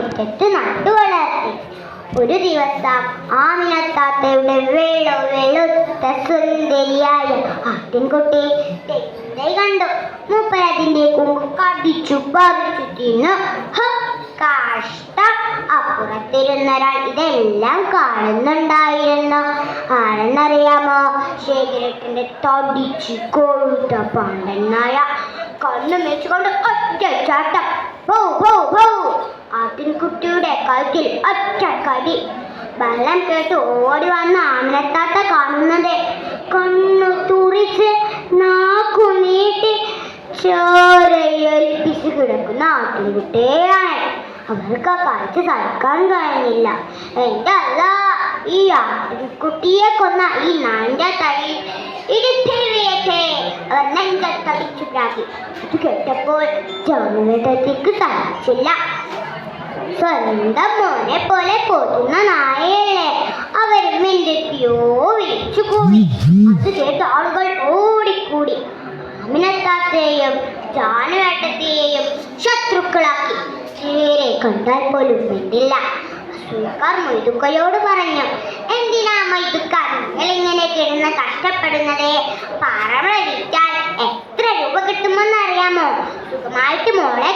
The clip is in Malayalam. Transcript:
മുറ്റത്ത് നട്ടുവളർത്തി. ഒരു ദിവസം ആമിനത്താത്തയുടെ വെളുത്ത സുന്ദരിയായ ആട്ടിൻകുട്ടി തെങ്ങുതൈ കണ്ടു. മൂപ്പരതിന്റെ കുമ്പ് കടിച്ചു പറിച്ചു തിന്നു. കഷ്ടം! അപ്പുറത്തിരുന്നൊരാൾ ഇതെല്ലാം കാണുന്നുണ്ടായിരുന്നു. ആരെന്നറിയാമോ? ശേഖരേട്ടന്റെ തടിച്ചു കൊഴുത്ത പാണ്ടൻ നായ. കണ്ണു മേച്ചുകൊണ്ട് ഒറ്റ ചാട്ടം. ആട്ടിൻകുട്ടിയുടെ കഴുത്തിൽ ഒറ്റ കടി. ബലം കേട്ട് ഓടി വന്ന ആമിനത്താത്ത കാണുന്നത് കണ്ണു തുറിച്ച് നാക്കു നീട്ടി ചോരയൊലിപ്പിച്ച് കിടക്കുന്ന ആട്ടിൻകുട്ടിയെയാണ്. അവർക്ക് ആ കാഴ്ച സഹിക്കാൻ കഴിഞ്ഞില്ല. എന്റെ അല്ല, ഈ ആട്ടിൻകുട്ടിയെ കൊന്ന ഈ നാന്റെ തലയിൽ ഇടിച്ചേറിയട്ടെ അവർ നെഞ്ചത്തടിച്ചു പ്രാകി. അത് കേട്ടപ്പോൾ ജാനുവേട്ടത്തേക്ക് സഹിച്ചില്ല. സ്വന്തം മോനെ പോലെ പോറ്റുന്ന നായയല്ലേ, അവരും എന്തൊക്കെയോ വിളിച്ചു കൂവി. അത് കേട്ട് ആളുകൾ ഓടിക്കൂടി ആമിനത്താത്തയെയും ജാനുവേട്ടത്തെയും ശത്രുക്കളാക്കി. നേരെ കണ്ടാൽ പോലും വേണ്ടില്ല. അസൂയക്കാർ മൊയ്തുക്കയോട് പറഞ്ഞു, എന്തിനാ മൊയ്തുക്ക നിങ്ങൾ ഇങ്ങനെ കിടന്ന് കഷ്ടപ്പെടുന്നത്? പാറമട വിറ്റാൽ എത്ര രൂപ കിട്ടുമെന്ന് അറിയാമോ? സുഖമായിട്ട് മോളെ